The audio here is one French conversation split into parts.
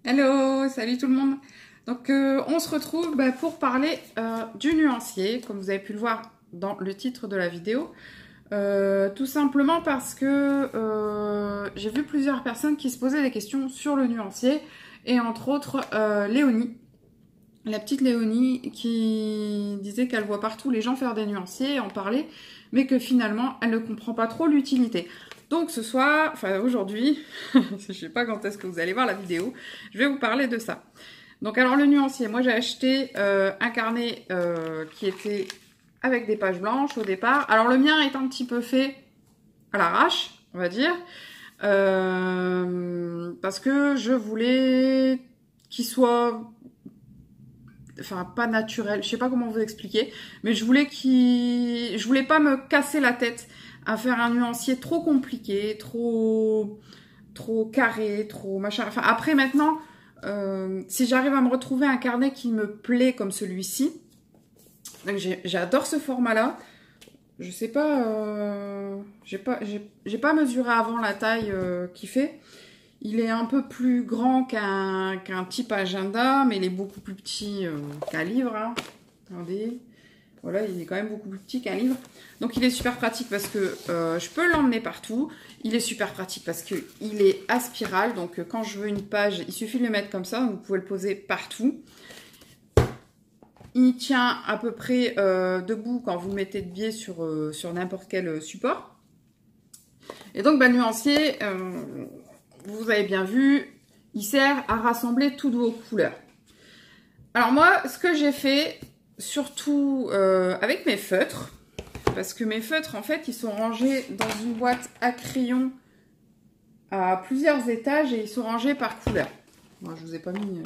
Hello, salut tout le monde. Donc on se retrouve pour parler du nuancier, comme vous avez pu le voir dans le titre de la vidéo. Tout simplement parce que j'ai vu plusieurs personnes qui se posaient des questions sur le nuancier, et entre autres Léonie, la petite Léonie qui disait qu'elle voit partout les gens faire des nuanciers et en parler, mais que finalement elle ne comprend pas trop l'utilité. Donc ce soir, enfin aujourd'hui, je sais pas quand est-ce que vous allez voir la vidéo, je vais vous parler de ça. Donc alors le nuancier, moi j'ai acheté un carnet qui était avec des pages blanches au départ. Alors le mien est un petit peu fait à l'arrache, on va dire, parce que je voulais qu'il soit, enfin pas naturel, je sais pas comment vous expliquer, mais je voulais pas me casser la tête à faire un nuancier trop compliqué, trop carré, trop machin. Enfin après maintenant, si j'arrive à me retrouver un carnet qui me plaît comme celui-ci, j'adore ce format-là. Je sais pas, j'ai pas mesuré avant la taille qu'il fait. Il est un peu plus grand qu'un type agenda, mais il est beaucoup plus petit qu'un livre. Hein. Attendez. Voilà, il est quand même beaucoup plus petit qu'un livre. Donc il est super pratique parce que je peux l'emmener partout. Il est super pratique parce qu'il est à spirale. Donc quand je veux une page, il suffit de le mettre comme ça. Donc, vous pouvez le poser partout. Il tient à peu près debout quand vous le mettez de biais sur n'importe quel support. Et donc, nuancier, vous avez bien vu, il sert à rassembler toutes vos couleurs. Alors moi, ce que j'ai fait, surtout avec mes feutres, parce que mes feutres, en fait, ils sont rangés dans une boîte à crayons à plusieurs étages et ils sont rangés par couleur. Moi, je vous ai pas mis...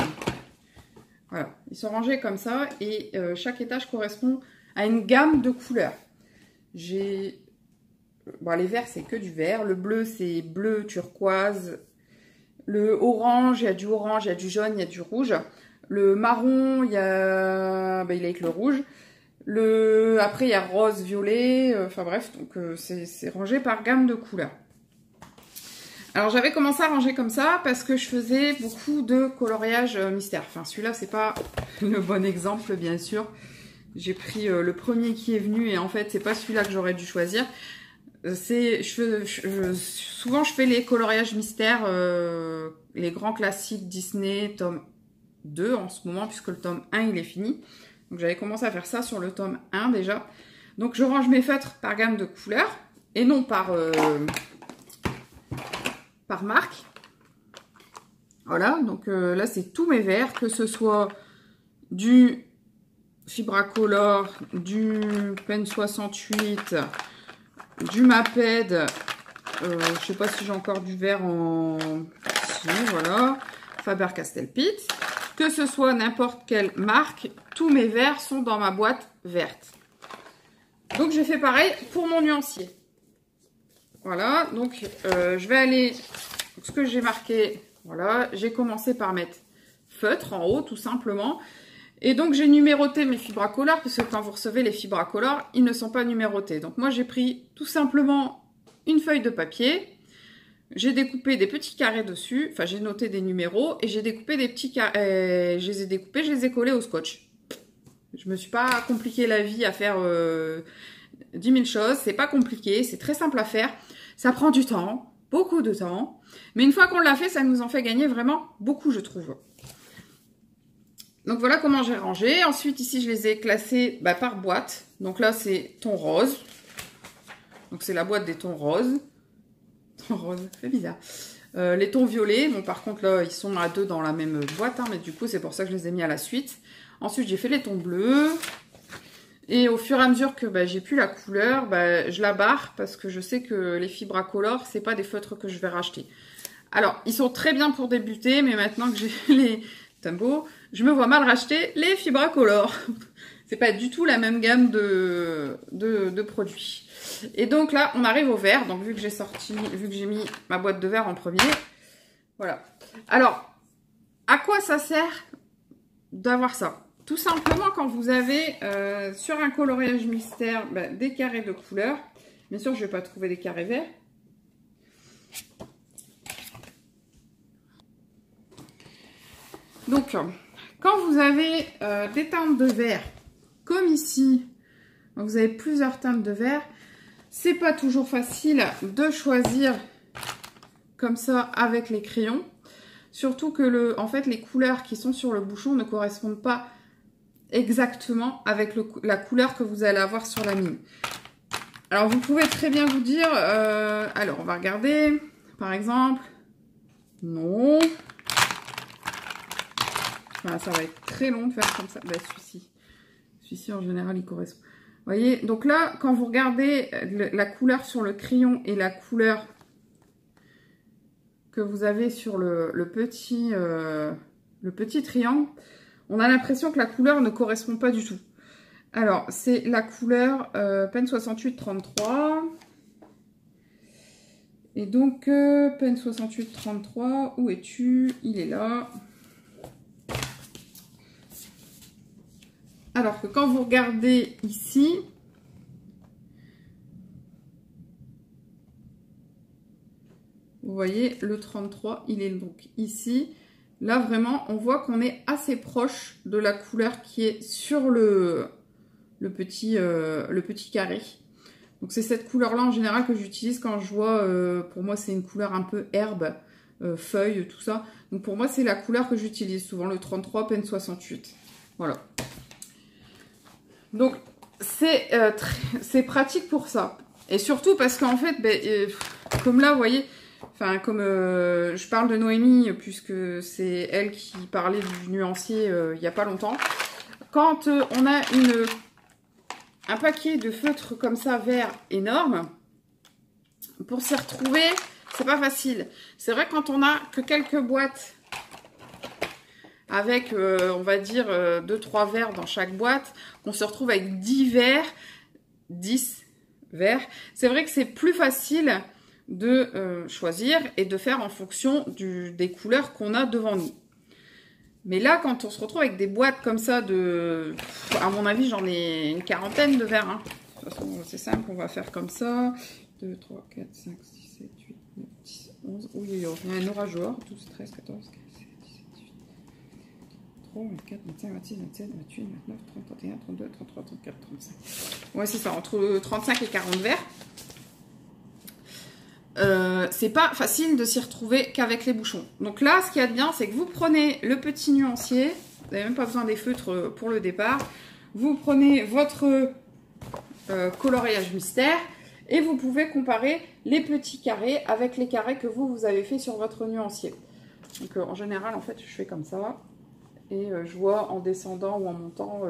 Voilà, ils sont rangés comme ça et chaque étage correspond à une gamme de couleurs. J'ai... Bon, les verts, c'est que du vert. Le bleu, c'est bleu turquoise. Le orange, il y a du orange, il y a du jaune, il y a du rouge. Le marron, il est avec le rouge. Après, il y a rose, violet. Enfin bref, donc c'est rangé par gamme de couleurs. Alors j'avais commencé à ranger comme ça parce que je faisais beaucoup de coloriage mystère. Enfin celui-là c'est pas le bon exemple bien sûr. J'ai pris le premier qui est venu et en fait c'est pas celui-là que j'aurais dû choisir. Souvent je fais les coloriages mystères, les grands classiques Disney, tome 2 en ce moment puisque le tome 1 il est fini. Donc j'avais commencé à faire ça sur le tome 1 déjà. Donc je range mes feutres par gamme de couleurs et non par marque. Voilà, donc là c'est tous mes verts, que ce soit du Fibracolor, du Pen 68, du Maped, je sais pas si j'ai encore du vert en... Si, voilà, Faber-Castell Pitt, que ce soit n'importe quelle marque, tous mes verts sont dans ma boîte verte. Donc j'ai fait pareil pour mon nuancier. Voilà, donc je vais aller... Ce que j'ai marqué, voilà, j'ai commencé par mettre feutre en haut, tout simplement. Et donc, j'ai numéroté mes Fibracolor, parce que quand vous recevez les Fibracolor, ils ne sont pas numérotés. Donc, moi, j'ai pris tout simplement une feuille de papier. J'ai découpé des petits carrés dessus. Enfin, j'ai noté des numéros. Et j'ai découpé des petits carrés. Je les ai découpés, je les ai collés au scotch. Je me suis pas compliqué la vie à faire 10 000 choses. C'est pas compliqué, c'est très simple à faire. Ça prend du temps. Beaucoup de temps, mais une fois qu'on l'a fait, ça nous en fait gagner vraiment beaucoup, je trouve. Donc voilà comment j'ai rangé. Ensuite, ici, je les ai classés par boîte. Donc là, c'est ton rose. Donc c'est la boîte des tons roses. Ton rose, c'est bizarre. Les tons violets, bon par contre là, ils sont à deux dans la même boîte, hein, mais du coup, c'est pour ça que je les ai mis à la suite. Ensuite, j'ai fait les tons bleus. Et au fur et à mesure que j'ai plus la couleur, je la barre parce que je sais que les Fibracolor, c'est pas des feutres que je vais racheter. Alors, ils sont très bien pour débuter, mais maintenant que j'ai les Tombow, je me vois mal racheter les Fibracolor. C'est pas du tout la même gamme de produits. Et donc là, on arrive au vert. Donc vu que j'ai mis ma boîte de verre en premier, voilà. Alors, à quoi ça sert d'avoir ça ? Tout simplement, quand vous avez sur un coloriage mystère des carrés de couleur, bien sûr, je ne vais pas trouver des carrés verts. Donc, quand vous avez des teintes de vert, comme ici, vous avez plusieurs teintes de vert, c'est pas toujours facile de choisir comme ça avec les crayons. Surtout que en fait, les couleurs qui sont sur le bouchon ne correspondent pas exactement avec la couleur que vous allez avoir sur la mine. Alors, vous pouvez très bien vous dire... alors, on va regarder, par exemple... Non. Enfin, ça va être très long de faire comme ça. Ben, celui-ci, en général, il correspond. Vous voyez, donc là, quand vous regardez la couleur sur le crayon et la couleur que vous avez sur le petit triangle, on a l'impression que la couleur ne correspond pas du tout. Alors, c'est la couleur Pen 6833. Et donc, Pen 6833, où es-tu? Il est là. Alors que quand vous regardez ici, vous voyez, le 33, il est donc ici. Là, vraiment, on voit qu'on est assez proche de la couleur qui est sur le petit carré. Donc, c'est cette couleur-là, en général, que j'utilise quand je vois... pour moi, c'est une couleur un peu herbe, feuille, tout ça. Donc, pour moi, c'est la couleur que j'utilise souvent, le 33 Pen 68. Voilà. Donc, c'est pratique pour ça. Et surtout parce qu'en fait, ben, comme là, vous voyez... Enfin, comme je parle de Noémie, puisque c'est elle qui parlait du nuancier il n'y a pas longtemps. Quand on a un paquet de feutres comme ça, vert, énorme, pour s'y retrouver, c'est pas facile. C'est vrai quand on a que quelques boîtes avec, on va dire, 2-3 verres dans chaque boîte, qu'on se retrouve avec 10 verres, 10 verres, c'est vrai que c'est plus facile de choisir et de faire en fonction des couleurs qu'on a devant nous. Mais là, quand on se retrouve avec des boîtes comme ça à mon avis, j'en ai une quarantaine de verres. Hein. De toute façon, c'est simple, on va faire comme ça. 2, 3, 4, 5, 6, 7, 8, 9, 10, 11. Oui, il y a un orage dehors. 12, 13, 14, 15, 16, 17, 18, 23, 24, 25, 26, 27, 28, 29, 30, 31, 32, 33, 34, 35. Ouais, c'est ça, entre 35 et 40 verres. C'est pas facile de s'y retrouver qu'avec les bouchons. Donc là, ce qu'il y a de bien, c'est que vous prenez le petit nuancier, vous n'avez même pas besoin des feutres pour le départ, vous prenez votre coloriage mystère et vous pouvez comparer les petits carrés avec les carrés que vous avez fait sur votre nuancier. Donc en général, en fait, je fais comme ça et je vois en descendant ou en montant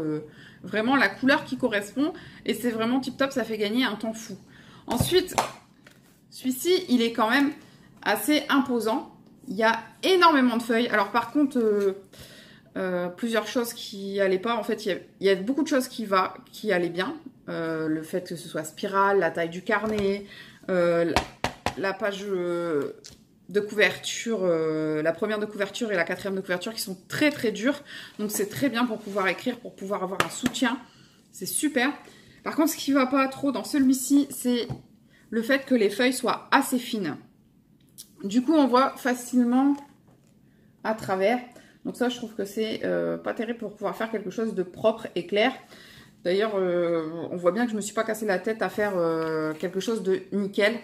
vraiment la couleur qui correspond et c'est vraiment tip top, ça fait gagner un temps fou. Ensuite, celui-ci, il est quand même assez imposant. Il y a énormément de feuilles. Alors par contre, plusieurs choses qui n'allaient pas. En fait, il y a beaucoup de choses qui allaient bien. Le fait que ce soit spirale, la taille du carnet, la page de couverture, la première de couverture et la quatrième de couverture qui sont très très dures. Donc c'est très bien pour pouvoir écrire, pour pouvoir avoir un soutien. C'est super. Par contre, ce qui ne va pas trop dans celui-ci, c'est le fait que les feuilles soient assez fines. Du coup, on voit facilement à travers. Donc ça, je trouve que c'est pas terrible pour pouvoir faire quelque chose de propre et clair. D'ailleurs, on voit bien que je ne me suis pas cassé la tête à faire quelque chose de nickel.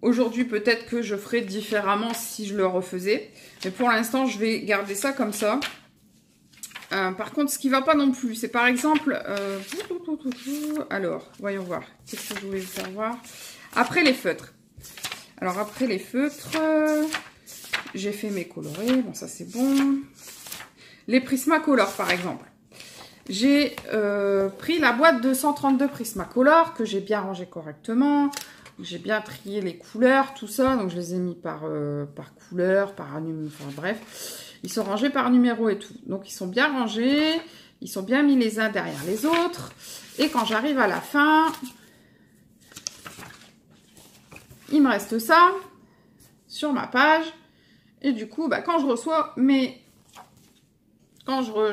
Aujourd'hui, peut-être que je ferais différemment si je le refaisais. Mais pour l'instant, je vais garder ça comme ça. Par contre, ce qui ne va pas non plus, c'est par exemple... alors, voyons voir. Qu'est-ce que je voulais vous faire voir? Après les feutres. Alors, après les feutres, j'ai fait mes colorés. Bon, ça, c'est bon. Les Prismacolor, par exemple. J'ai pris la boîte de 132 Prismacolor que j'ai bien rangé correctement. J'ai bien trié les couleurs, tout ça. Donc, je les ai mis par couleur, par numéro, enfin bref. Ils sont rangés par numéro et tout. Donc, ils sont bien rangés. Ils sont bien mis les uns derrière les autres. Et quand j'arrive à la fin, il me reste ça sur ma page. Et du coup, bah, quand je reçois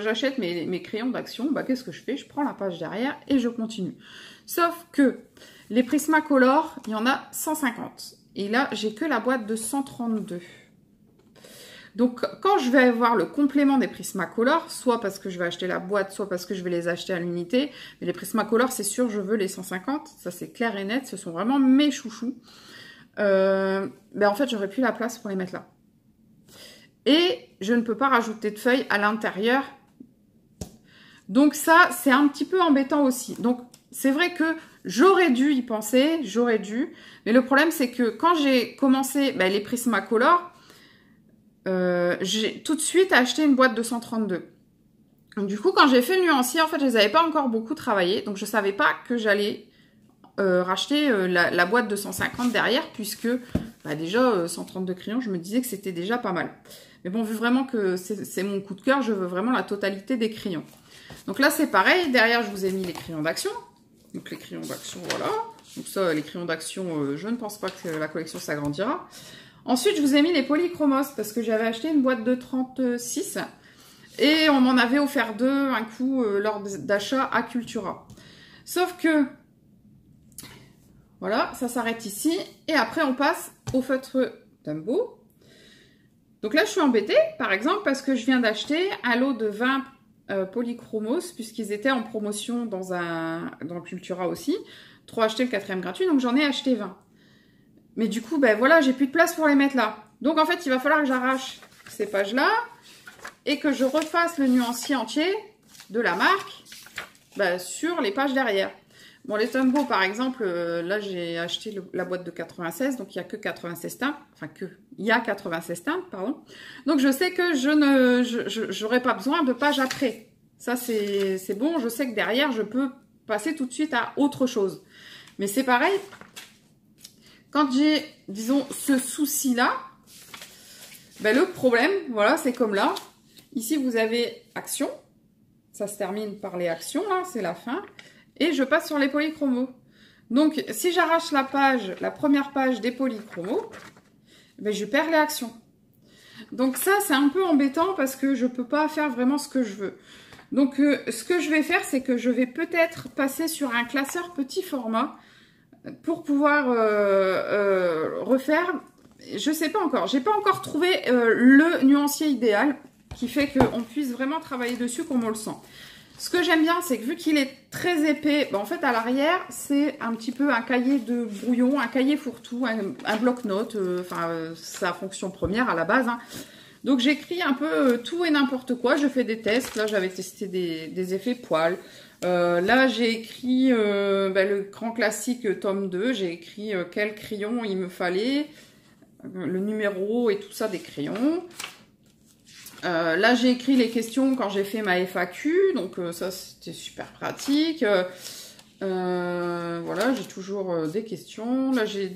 j'achète mes crayons d'action, bah, qu'est-ce que je fais? Je prends la page derrière et je continue. Sauf que les Prismacolor, il y en a 150. Et là, j'ai que la boîte de 132. Donc, quand je vais avoir le complément des Prismacolor, soit parce que je vais acheter la boîte, soit parce que je vais les acheter à l'unité, mais les Prismacolor, c'est sûr, je veux les 150, ça c'est clair et net, ce sont vraiment mes chouchous. En fait, j'aurais plus la place pour les mettre là. Et je ne peux pas rajouter de feuilles à l'intérieur. Donc ça, c'est un petit peu embêtant aussi. Donc, c'est vrai que j'aurais dû y penser, j'aurais dû. Mais le problème, c'est que quand j'ai commencé les Prismacolor, j'ai tout de suite acheté une boîte de 132. Donc, du coup, quand j'ai fait le nuancier, en fait, je les avais pas encore beaucoup travaillé. Donc, je savais pas que j'allais racheter la boîte de 150 derrière, puisque déjà, 132 crayons, je me disais que c'était déjà pas mal. Mais bon, vu vraiment que c'est mon coup de cœur, je veux vraiment la totalité des crayons. Donc là, c'est pareil. Derrière, je vous ai mis les crayons d'action. Donc les crayons d'action, voilà. Donc ça, les crayons d'action, je ne pense pas que la collection s'agrandira. Ensuite, je vous ai mis les polychromos parce que j'avais acheté une boîte de 36 et on m'en avait offert deux un coup lors d'achat à Cultura. Sauf que, voilà, ça s'arrête ici. Et après, on passe au feutre Tombow. Donc là, je suis embêtée, par exemple, parce que je viens d'acheter un lot de 20 polychromos, puisqu'ils étaient en promotion dans Cultura aussi. 3 achetés, le 4e gratuit, donc j'en ai acheté 20. Mais du coup, voilà, j'ai plus de place pour les mettre là. Donc en fait, il va falloir que j'arrache ces pages-là et que je refasse le nuancier entier de la marque sur les pages derrière. Bon, les Tombow, par exemple, là, j'ai acheté la boîte de 96, donc il n'y a que 96 teintes. Enfin, il y a 96 teintes, pardon. Donc, je sais que je n'aurai pas besoin de pages après. Ça, c'est bon. Je sais que derrière, je peux passer tout de suite à autre chose. Mais c'est pareil. Quand j'ai, disons, ce souci-là, le problème, voilà, c'est comme là. Ici, vous avez action. Ça se termine par les actions, là, c'est la fin. Et je passe sur les polychromos. Donc, si j'arrache la première page des polychromos, je perds les actions. Donc ça, c'est un peu embêtant parce que je ne peux pas faire vraiment ce que je veux. Donc, ce que je vais faire, c'est que je vais peut-être passer sur un classeur petit format pour pouvoir refaire. Je ne sais pas encore. J'ai pas encore trouvé le nuancier idéal qui fait qu'on puisse vraiment travailler dessus comme on le sent. Ce que j'aime bien, c'est que vu qu'il est très épais, en fait, à l'arrière, c'est un petit peu un cahier de brouillon, un cahier fourre-tout, un bloc-notes, sa fonction première à la base. Hein. Donc, j'écris un peu tout et n'importe quoi. Je fais des tests. Là, j'avais testé des effets poils. Là, j'ai écrit le grand classique tome 2. J'ai écrit quel crayon il me fallait, le numéro et tout ça des crayons. Là, j'ai écrit les questions quand j'ai fait ma FAQ, donc ça, c'était super pratique. Voilà, j'ai toujours des questions. Là, j'ai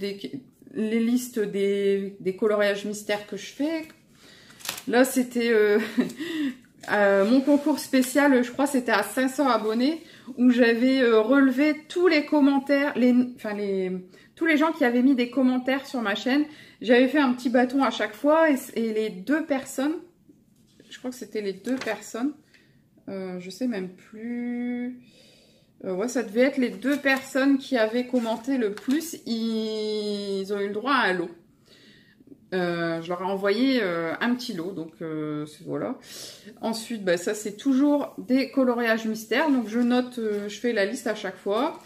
les listes des coloriages mystères que je fais. Là, c'était mon concours spécial, je crois, c'était à 500 abonnés, où j'avais relevé tous les commentaires, tous les gens qui avaient mis des commentaires sur ma chaîne. J'avais fait un petit bâton à chaque fois, et les deux personnes... Je crois que c'était les deux personnes. Je sais même plus. Ouais, ça devait être les deux personnes qui avaient commenté le plus. Ils ont eu le droit à un lot. Je leur ai envoyé un petit lot. Donc, voilà. Ensuite, ça, c'est toujours des coloriages mystères. Donc, je note, je fais la liste à chaque fois.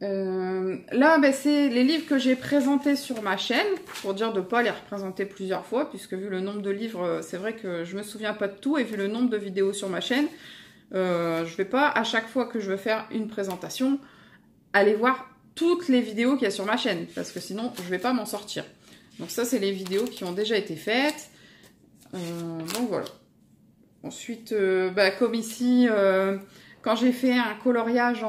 Là, c'est les livres que j'ai présentés sur ma chaîne, pour dire de ne pas les représenter plusieurs fois, puisque vu le nombre de livres, c'est vrai que je me souviens pas de tout, et vu le nombre de vidéos sur ma chaîne, je vais pas, à chaque fois que je veux faire une présentation, aller voir toutes les vidéos qu'il y a sur ma chaîne, parce que sinon, je vais pas m'en sortir. Donc ça, c'est les vidéos qui ont déjà été faites. Donc voilà. Ensuite, comme ici, quand j'ai fait un coloriage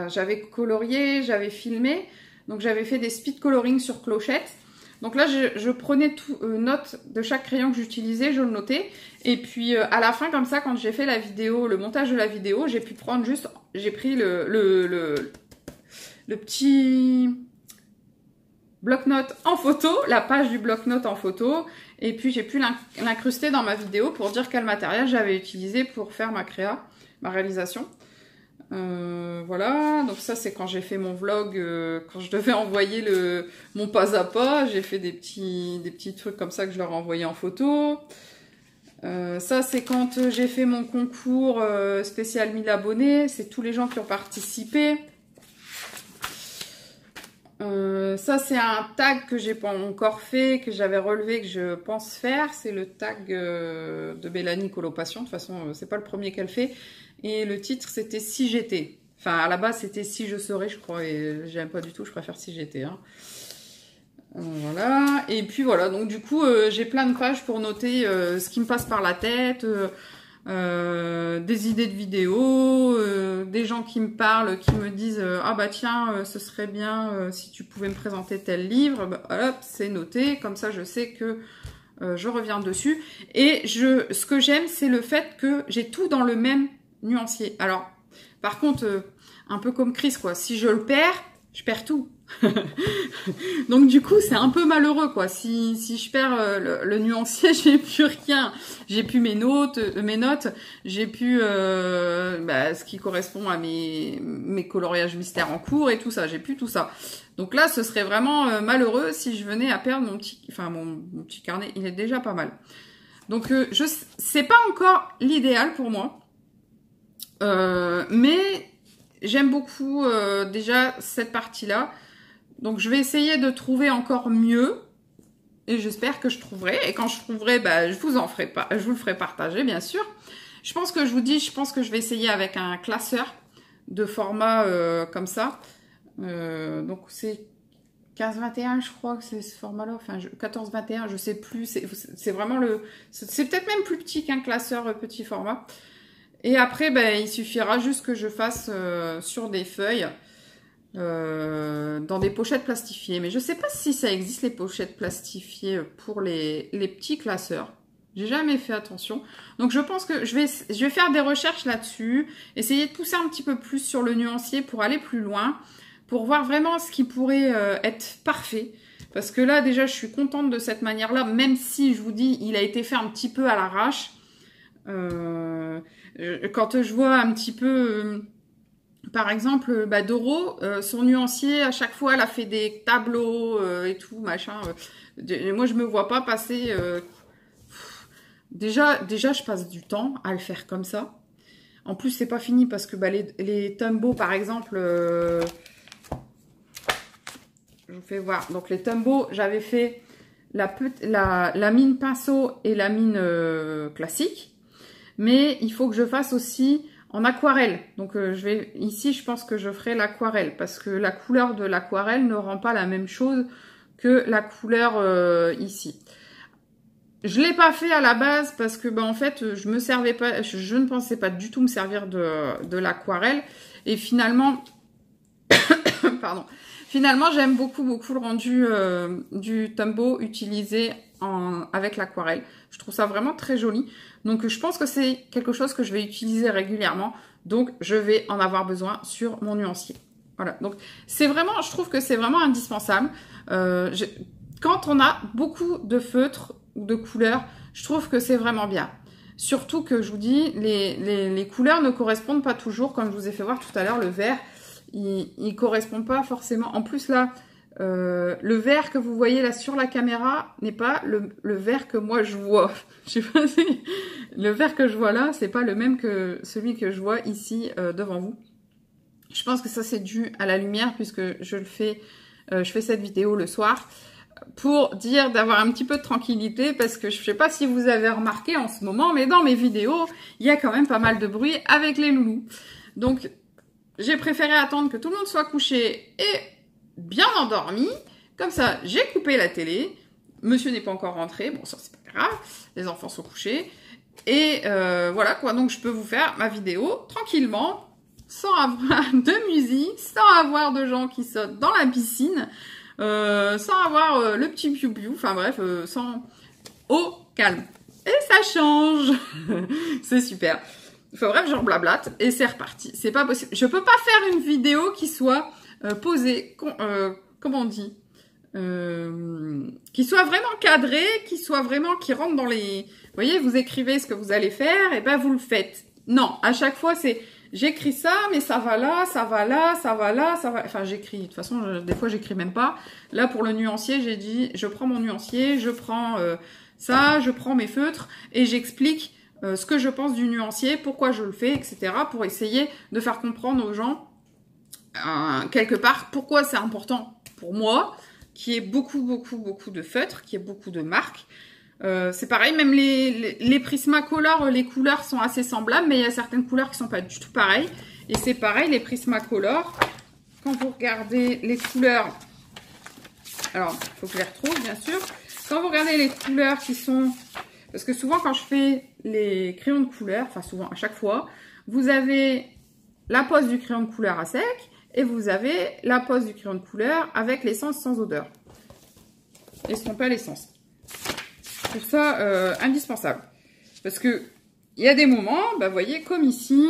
j'avais colorié, j'avais filmé, donc j'avais fait des speed coloring sur clochette. Donc là, je prenais note de chaque crayon que j'utilisais, je le notais. Et puis à la fin, comme ça, quand j'ai fait la vidéo, le montage de la vidéo, j'ai pu prendre juste, j'ai pris le petit bloc-notes en photo, la page du bloc-notes en photo. Et puis j'ai pu l'incruster dans ma vidéo pour dire quel matériel j'avais utilisé pour faire ma réalisation. Voilà, donc ça c'est quand j'ai fait mon vlog, quand je devais envoyer mon pas à pas, j'ai fait des petits trucs comme ça que je leur ai envoyé en photo. Ça c'est quand j'ai fait mon concours spécial 1000 abonnés, c'est tous les gens qui ont participé. Ça c'est un tag que j'ai pas encore fait, que j'avais relevé, que je pense faire, c'est le tag de Mélanie Colopasion. De toute façon c'est pas le premier qu'elle fait, et le titre c'était Si j'étais, enfin à la base c'était Si je serais je crois, et j'aime pas du tout, je préfère Si j'étais hein. Voilà, et puis voilà, donc du coup j'ai plein de pages pour noter ce qui me passe par la tête, des idées de vidéos, des gens qui me parlent, qui me disent ah bah tiens ce serait bien si tu pouvais me présenter tel livre, bah, hop c'est noté, comme ça je sais que je reviens dessus. Et ce que j'aime c'est le fait que j'ai tout dans le même nuancier. Alors par contre un peu comme Chris quoi, si je le perds, je perds tout. Donc du coup c'est un peu malheureux quoi, si je perds le nuancier, j'ai plus rien, j'ai plus mes notes, j'ai plus ce qui correspond à mes coloriages mystères en cours et tout ça, j'ai plus tout ça. Donc là ce serait vraiment malheureux si je venais à perdre mon petit carnet, il est déjà pas mal. Donc c'est pas encore l'idéal pour moi, mais j'aime beaucoup déjà cette partie là. Donc, je vais essayer de trouver encore mieux. Et j'espère que je trouverai. Et quand je trouverai, bah, je vous le ferai partager, bien sûr. Je pense que je vais essayer avec un classeur de format comme ça. Donc, c'est 15-21, je crois que c'est ce format-là. Enfin, 14-21, je sais plus. C'est vraiment c'est peut-être même plus petit qu'un classeur petit format. Et après, ben, il suffira juste que je fasse sur des feuilles. Dans des pochettes plastifiées, mais je sais pas si ça existe les pochettes plastifiées pour les petits classeurs. J'ai jamais fait attention, donc je pense que je vais faire des recherches là-dessus, essayer de pousser un petit peu plus sur le nuancier pour aller plus loin, pour voir vraiment ce qui pourrait être parfait. Parce que là déjà je suis contente de cette manière-là, même si je vous dis il a été fait un petit peu à l'arrache. Quand je vois un petit peu par exemple, Doro, son nuancier, à chaque fois, elle a fait des tableaux et tout, machin. Moi, je me vois pas passer... Déjà, je passe du temps à le faire comme ça. En plus, c'est pas fini parce que les Tombow, par exemple... je vous fais voir. Donc, les Tombow, j'avais fait la mine pinceau et la mine classique. Mais il faut que je fasse aussi... en aquarelle, donc ici je pense que je ferai l'aquarelle parce que la couleur de l'aquarelle ne rend pas la même chose que la couleur ici. Je l'ai pas fait à la base parce que en fait je ne pensais pas du tout me servir de l'aquarelle et finalement pardon, finalement j'aime beaucoup le rendu du Tombow utilisé avec l'aquarelle. Je trouve ça vraiment très joli. Donc, je pense que c'est quelque chose que je vais utiliser régulièrement. Donc, je vais en avoir besoin sur mon nuancier. Voilà. Donc, je trouve que c'est vraiment indispensable. Quand on a beaucoup de feutres ou de couleurs, je trouve que c'est vraiment bien. Surtout que, je vous dis, les couleurs ne correspondent pas toujours. Comme je vous ai fait voir tout à l'heure, le vert, il ne correspond pas forcément. En plus, là... le vert que vous voyez là sur la caméra n'est pas le vert que moi je vois. Je sais pas si... Le vert que je vois là, c'est pas le même que celui que je vois ici devant vous. Je pense que ça c'est dû à la lumière puisque je fais cette vidéo le soir pour dire d'avoir un petit peu de tranquillité parce que je sais pas si vous avez remarqué en ce moment, mais dans mes vidéos, il y a quand même pas mal de bruit avec les loulous. Donc, j'ai préféré attendre que tout le monde soit couché et bien endormi, comme ça j'ai coupé la télé, monsieur n'est pas encore rentré, bon ça c'est pas grave, les enfants sont couchés, et voilà quoi, donc je peux vous faire ma vidéo tranquillement, sans avoir de musique, sans avoir de gens qui sautent dans la piscine, sans avoir le petit piou-piou, enfin bref, au calme. Et ça change. C'est super. Enfin bref, j'en blablate et c'est reparti. C'est pas possible. Je peux pas faire une vidéo qui soit posée, comment on dit, qui soit vraiment cadrée, qui rentre dans les... Vous voyez, vous écrivez ce que vous allez faire et ben vous le faites. Non, à chaque fois c'est j'écris ça, mais ça va là, ça va là, ça va là, ça va... Enfin, j'écris. De toute façon, des fois, j'écris même pas. Là, pour le nuancier, j'ai dit, je prends mon nuancier, je prends ça, je prends mes feutres et j'explique ce que je pense du nuancier, pourquoi je le fais, etc. pour essayer de faire comprendre aux gens, quelque part, pourquoi c'est important pour moi, qui est beaucoup de feutres, qui est beaucoup de marques. C'est pareil, même les Prismacolor, les couleurs sont assez semblables, mais il y a certaines couleurs qui sont pas du tout pareilles. Et c'est pareil, les Prismacolor, quand vous regardez les couleurs, alors il faut que je les retrouve bien sûr, quand vous regardez les couleurs qui sont, parce que souvent quand je fais les crayons de couleur, enfin souvent à chaque fois, vous avez la pose du crayon de couleur à sec et vous avez la pose du crayon de couleur avec l'essence sans odeur. Estompez à l'essence. Je trouve ça indispensable. Parce que il y a des moments, bah, vous voyez, comme ici,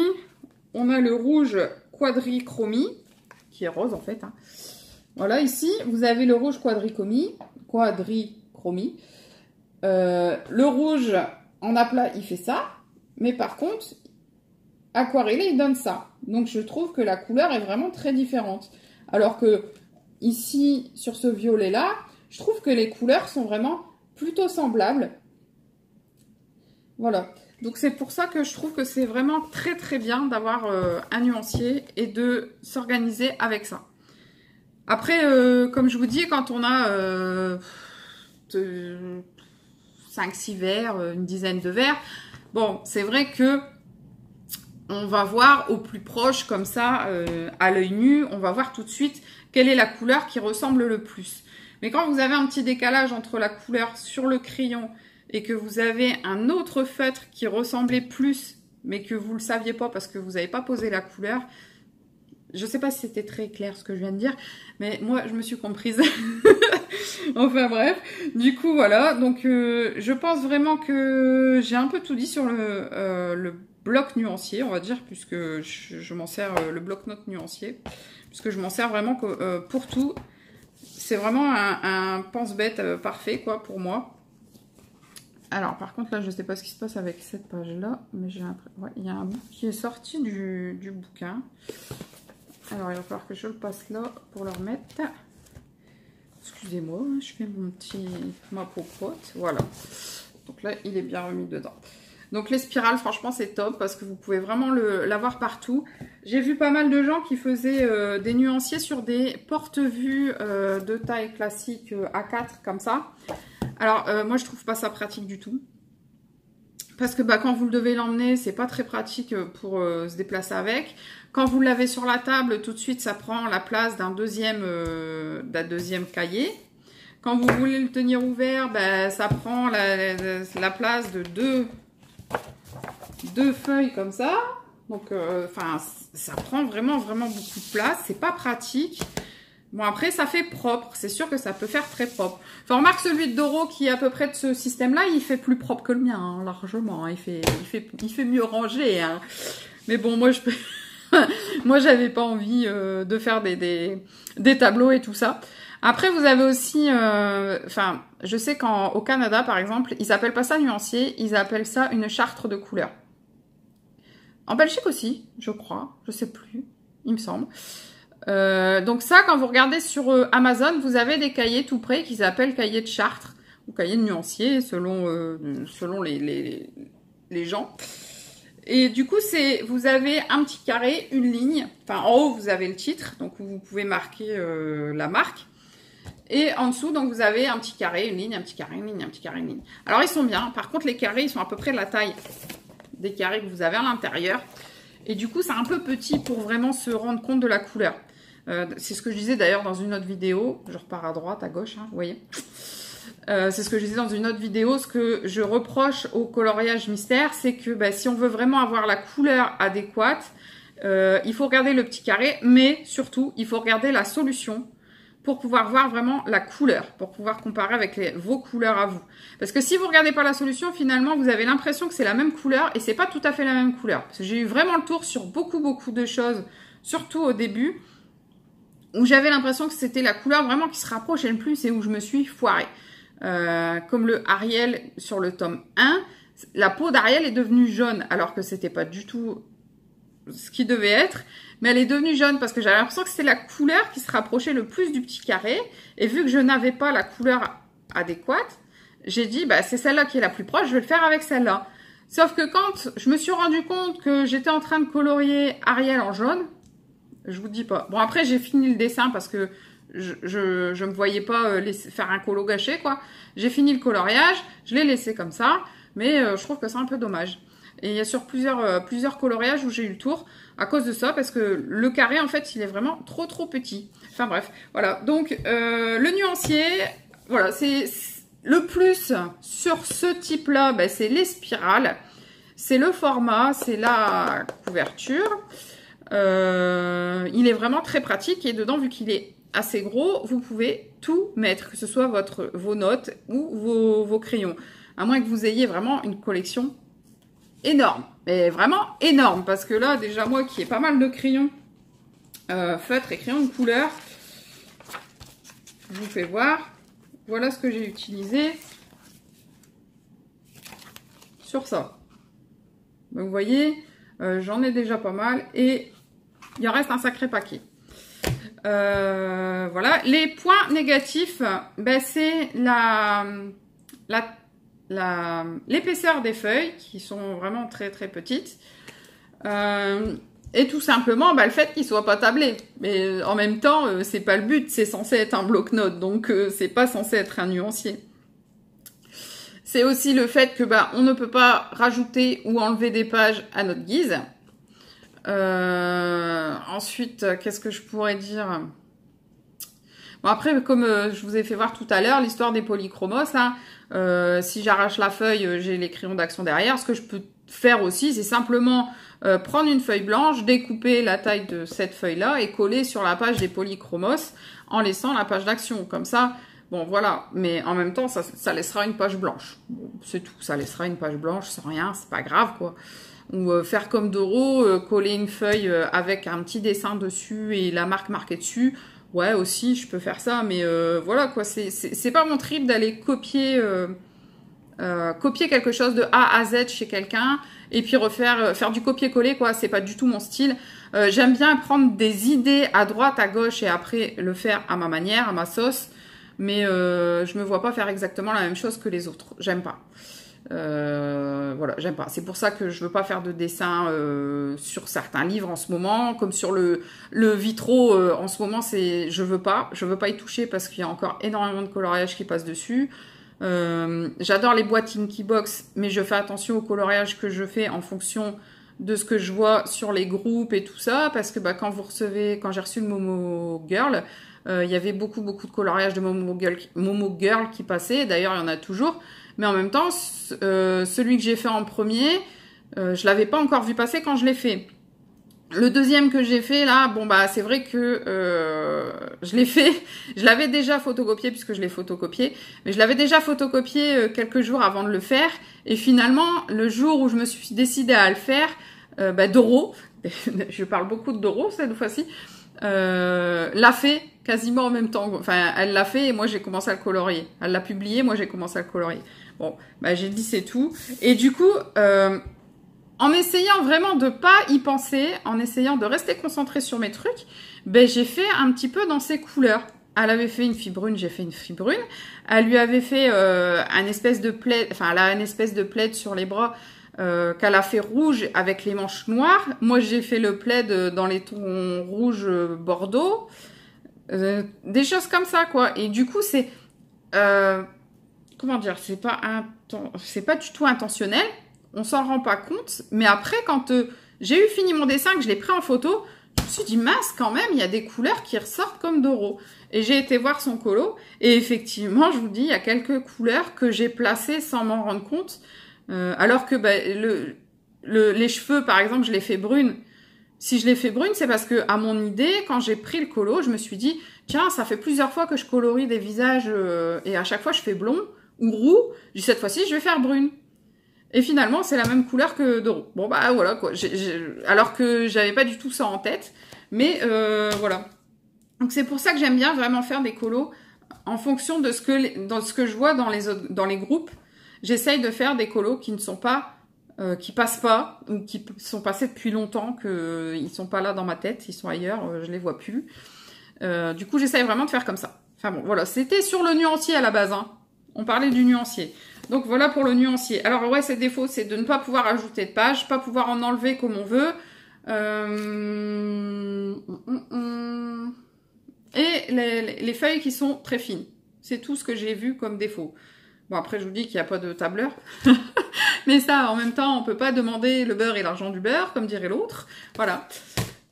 on a le rouge quadrichromie, qui est rose en fait. Hein. Voilà, ici, vous avez le rouge quadrichromie. Le rouge en aplat, il fait ça. Mais par contre, aquarellé, il donne ça. Donc, je trouve que la couleur est vraiment très différente. Alors que ici, sur ce violet-là, je trouve que les couleurs sont vraiment plutôt semblables. Voilà. Donc, c'est pour ça que je trouve que c'est vraiment très bien d'avoir un nuancier et de s'organiser avec ça. Après, comme je vous dis, quand on a 5-6 verres, une dizaine de verres, bon, c'est vrai que on va voir au plus proche, comme ça, à l'œil nu, on va voir tout de suite quelle est la couleur qui ressemble le plus. Mais quand vous avez un petit décalage entre la couleur sur le crayon et que vous avez un autre feutre qui ressemblait plus, mais que vous ne le saviez pas parce que vous n'avez pas posé la couleur, je ne sais pas si c'était très clair ce que je viens de dire, mais moi, je me suis comprise. Enfin bref, du coup, voilà. Donc, je pense vraiment que j'ai un peu tout dit sur le bloc nuancier, on va dire, puisque je m'en sers, le bloc-notes nuancier, puisque je m'en sers vraiment pour tout. C'est vraiment un pense-bête parfait, quoi, pour moi. Alors, par contre, là, je ne sais pas ce qui se passe avec cette page-là, mais j'ai l'impression... Ouais, il y a un bout qui est sorti du bouquin. Alors, il va falloir que je le passe là pour le remettre. Excusez-moi, je fais ma popote. Voilà. Donc là, il est bien remis dedans. Donc, les spirales, franchement, c'est top parce que vous pouvez vraiment l'avoir partout. J'ai vu pas mal de gens qui faisaient des nuanciers sur des porte-vues de taille classique A4, comme ça. Alors, moi, je trouve pas ça pratique du tout. Parce que bah, quand vous devez l'emmener, c'est pas très pratique pour se déplacer avec. Quand vous l'avez sur la table, tout de suite, ça prend la place d'un deuxième cahier. Quand vous voulez le tenir ouvert, bah, ça prend la place de deux feuilles comme ça. Donc, enfin, ça prend vraiment beaucoup de place. C'est pas pratique. Bon, après, ça fait propre. C'est sûr que ça peut faire très propre. Enfin, remarque celui de Doro qui est à peu près de ce système-là, il fait plus propre que le mien, hein, largement. Il fait mieux rangé. Hein. Mais bon, moi, moi, j'avais pas envie de faire des tableaux et tout ça. Après, vous avez aussi... Enfin, je sais qu'au Canada, par exemple, ils appellent pas ça nuancier, ils appellent ça une charte de couleurs. En Belgique aussi, je crois. Je sais plus, il me semble. Donc ça, quand vous regardez sur Amazon, vous avez des cahiers tout près qui s'appellent cahiers de Chartres ou cahiers de nuancier selon les gens. Et du coup, vous avez un petit carré, une ligne. Enfin, en haut, vous avez le titre, donc vous pouvez marquer la marque. Et en dessous, donc vous avez un petit carré, une ligne, un petit carré, une ligne, un petit carré, une ligne. Alors, ils sont bien. Par contre, les carrés, ils sont à peu près de la taille des carrés que vous avez à l'intérieur. Et du coup, c'est un peu petit pour vraiment se rendre compte de la couleur. C'est ce que je disais d'ailleurs dans une autre vidéo. Je repars à droite, à gauche, hein, vous voyez. C'est ce que je disais dans une autre vidéo. Ce que je reproche au coloriage mystère, c'est que bah, si on veut vraiment avoir la couleur adéquate, il faut regarder le petit carré, mais surtout, il faut regarder la solution pour pouvoir voir vraiment la couleur, pour pouvoir comparer avec vos couleurs à vous. Parce que si vous ne regardez pas la solution, finalement, vous avez l'impression que c'est la même couleur et c'est pas tout à fait la même couleur. Parce que j'ai eu vraiment le tour sur beaucoup de choses, surtout au début, où j'avais l'impression que c'était la couleur vraiment qui se rapprochait le plus et où je me suis foirée. Comme le Ariel sur le tome 1, la peau d'Ariel est devenue jaune, alors que c'était pas du tout ce qui devait être, mais elle est devenue jaune parce que j'avais l'impression que c'était la couleur qui se rapprochait le plus du petit carré. Et vu que je n'avais pas la couleur adéquate, j'ai dit, bah, c'est celle-là qui est la plus proche, je vais le faire avec celle-là. Sauf que quand je me suis rendu compte que j'étais en train de colorier Ariel en jaune, je vous dis pas. Bon, après, j'ai fini le dessin parce que je me voyais pas faire un colo gâché, quoi. J'ai fini le coloriage, je l'ai laissé comme ça, mais je trouve que c'est un peu dommage. Et il y a sur plusieurs coloriages où j'ai eu le tour à cause de ça, parce que le carré, en fait, il est vraiment trop petit. Enfin bref, voilà. Donc, le nuancier, voilà, c'est le plus sur ce type-là, ben, c'est les spirales. C'est le format, c'est la couverture. Il est vraiment très pratique et dedans, vu qu'il est assez gros, vous pouvez tout mettre, que ce soit vos notes ou vos crayons. À moins que vous ayez vraiment une collection énorme, mais vraiment énorme, parce que là, déjà moi qui ai pas mal de crayons feutres et crayons de couleur, je vous fais voir, voilà ce que j'ai utilisé sur ça. Donc vous voyez, j'en ai déjà pas mal et il en reste un sacré paquet. Voilà, les points négatifs, ben, c'est l'épaisseur des feuilles qui sont vraiment très petites, et tout simplement le fait qu'ils soient pas tablés. Mais en même temps, c'est pas le but, c'est censé être un bloc-notes, donc c'est pas censé être un nuancier. C'est aussi le fait que on ne peut pas rajouter ou enlever des pages à notre guise. Ensuite, qu'est-ce que je pourrais dire? Bon, après, comme je vous ai fait voir tout à l'heure, l'histoire des polychromos, là, si j'arrache la feuille, j'ai les crayons d'action derrière. Ce que je peux faire aussi, c'est simplement prendre une feuille blanche, découper la taille de cette feuille-là et coller sur la page des polychromos en laissant la page d'action. Comme ça, bon, voilà. Mais en même temps, ça laissera une page blanche. Bon, c'est tout. Ça laissera une page blanche sans rien. C'est pas grave, quoi. Ou faire comme Doro, coller une feuille avec un petit dessin dessus et la marque marquée dessus. Ouais, aussi, je peux faire ça, mais voilà, quoi. C'est pas mon trip d'aller copier quelque chose de A à Z chez quelqu'un et puis faire du copier-coller, quoi. C'est pas du tout mon style. J'aime bien prendre des idées à droite, à gauche et après le faire à ma manière, à ma sauce. Mais je me vois pas faire exactement la même chose que les autres. J'aime pas. Voilà, j'aime pas. C'est pour ça que je veux pas faire de dessin sur certains livres en ce moment, comme sur le Vitro en ce moment, je veux pas y toucher parce qu'il y a encore énormément de coloriage qui passe dessus. J'adore les boîtes Inkybox, mais je fais attention au coloriage que je fais en fonction de ce que je vois sur les groupes et tout ça, parce que quand j'ai reçu le Momo Girl, il y avait beaucoup de coloriage de Momo Girl qui passait. D'ailleurs, il y en a toujours. Mais en même temps, celui que j'ai fait en premier, je l'avais pas encore vu passer quand je l'ai fait. Le deuxième que j'ai fait là, bon c'est vrai que je l'ai fait, je l'avais déjà photocopié puisque je l'ai photocopié, mais je l'avais déjà photocopié quelques jours avant de le faire. Et finalement, le jour où je me suis décidée à le faire, Doro, je parle beaucoup de Doro cette fois-ci, l'a fait quasiment en même temps. Enfin, elle l'a fait et moi j'ai commencé à le colorier. Elle l'a publié, moi j'ai commencé à le colorier. Bon, j'ai dit c'est tout. Et du coup, en essayant vraiment de pas y penser, en essayant de rester concentrée sur mes trucs, j'ai fait un petit peu dans ses couleurs. Elle avait fait une fille brune, j'ai fait une fille brune. Elle lui avait fait un espèce de plaid, enfin elle a une espèce de plaid sur les bras qu'elle a fait rouge avec les manches noires. Moi j'ai fait le plaid dans les tons rouge bordeaux. Des choses comme ça, quoi. Et du coup, c'est... comment dire? C'est pas du tout intentionnel. On s'en rend pas compte. Mais après, quand j'ai eu fini mon dessin, que je l'ai pris en photo, je me suis dit, mince, quand même, il y a des couleurs qui ressortent comme Doro. Et j'ai été voir son colo. Et effectivement, je vous dis, il y a quelques couleurs que j'ai placées sans m'en rendre compte. Alors que les cheveux, par exemple, je les fais brunes. Si je l'ai fait brune, c'est parce que, à mon idée, quand j'ai pris le colo, je me suis dit, tiens, ça fait plusieurs fois que je colorie des visages et à chaque fois je fais blond ou roux. J'ai dit, cette fois-ci, je vais faire brune. Et finalement, c'est la même couleur que Doro. Bon, voilà, quoi. Alors que j'avais pas du tout ça en tête. Mais voilà. Donc, c'est pour ça que j'aime bien vraiment faire des colos en fonction de ce que je vois dans les groupes. J'essaye de faire des colos qui ne sont pas qui passent pas, ou qui sont passés depuis longtemps, qu'ils sont pas là dans ma tête, ils sont ailleurs, je les vois plus. Du coup, j'essaye vraiment de faire comme ça. Enfin bon, voilà, c'était sur le nuancier à la base, hein. On parlait du nuancier. Donc voilà pour le nuancier. Alors ouais, ses défauts, c'est de ne pas pouvoir ajouter de pages, pas pouvoir en enlever comme on veut. Et les feuilles qui sont très fines. C'est tout ce que j'ai vu comme défaut. Bon, après, je vous dis qu'il n'y a pas de tableur. Mais ça, en même temps, on peut pas demander le beurre et l'argent du beurre, comme dirait l'autre. Voilà.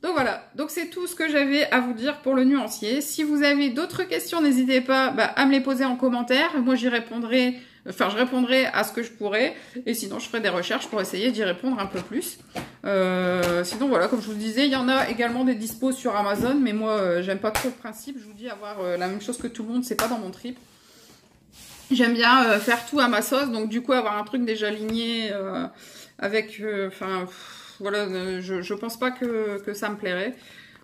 Donc voilà. Donc c'est tout ce que j'avais à vous dire pour le nuancier. Si vous avez d'autres questions, n'hésitez pas à me les poser en commentaire. Moi, j'y répondrai... Enfin, je répondrai à ce que je pourrai. Et sinon, je ferai des recherches pour essayer d'y répondre un peu plus. Sinon, voilà, comme je vous le disais, il y en a également des dispos sur Amazon. Mais moi, j'aime pas trop le principe. Je vous dis, avoir la même chose que tout le monde, c'est pas dans mon trip. J'aime bien faire tout à ma sauce. Donc, du coup, avoir un truc déjà aligné avec... Enfin, voilà, je pense pas que ça me plairait.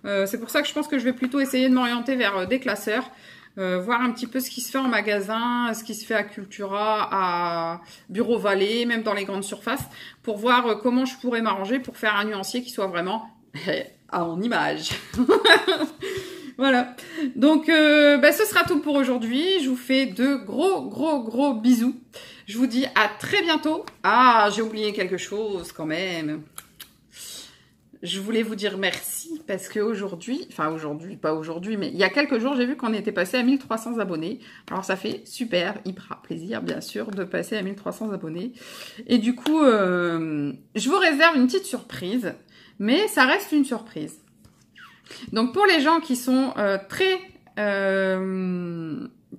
C'est pour ça que je pense que je vais plutôt essayer de m'orienter vers des classeurs. Voir un petit peu ce qui se fait en magasin, ce qui se fait à Cultura, à Bureau Vallée, même dans les grandes surfaces, pour voir comment je pourrais m'arranger pour faire un nuancier qui soit vraiment en image. Voilà. Donc, ce sera tout pour aujourd'hui. Je vous fais de gros bisous. Je vous dis à très bientôt. Ah, j'ai oublié quelque chose quand même. Je voulais vous dire merci parce que aujourd'hui, enfin aujourd'hui, pas aujourd'hui, mais il y a quelques jours, j'ai vu qu'on était passé à 1300 abonnés. Alors ça fait super, hyper plaisir, bien sûr, de passer à 1300 abonnés. Et du coup, je vous réserve une petite surprise, mais ça reste une surprise. Donc pour les gens qui sont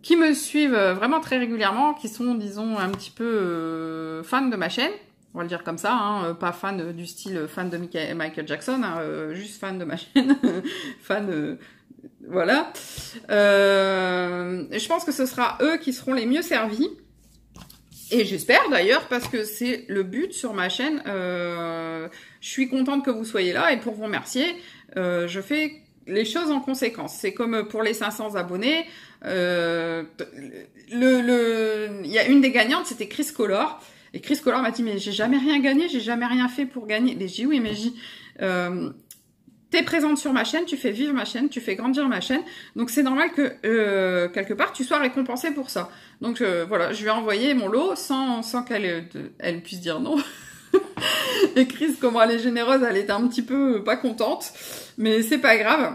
qui me suivent vraiment très régulièrement, qui sont, disons, un petit peu fans de ma chaîne, on va le dire comme ça, hein, pas fan du style fan de Michael Jackson, hein, juste fan de ma chaîne, fan, voilà. Je pense que ce sera eux qui seront les mieux servis. Et j'espère d'ailleurs, parce que c'est le but sur ma chaîne. Je suis contente que vous soyez là et pour vous remercier, je fais les choses en conséquence. C'est comme pour les 500 abonnés. Il y a une des gagnantes, c'était Chris Color. Et Chris Color m'a dit, mais j'ai jamais rien gagné, j'ai jamais rien fait pour gagner. Et j'ai dit, oui, mais t'es présente sur ma chaîne, tu fais vivre ma chaîne, tu fais grandir ma chaîne. Donc c'est normal que, quelque part, tu sois récompensée pour ça. Donc voilà, je lui ai envoyé mon lot sans qu'elle puisse dire non. Et Chris, comment elle est généreuse, elle était un petit peu pas contente. Mais c'est pas grave.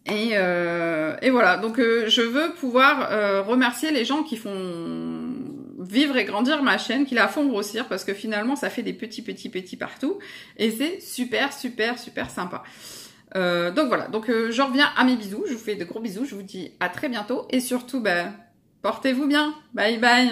Et voilà, donc je veux pouvoir remercier les gens qui font vivre et grandir ma chaîne, qui la font grossir, parce que finalement ça fait des petits partout, et c'est super sympa. Donc voilà, donc je reviens à mes bisous, je vous fais de gros bisous, je vous dis à très bientôt, et surtout, portez-vous bien, bye bye.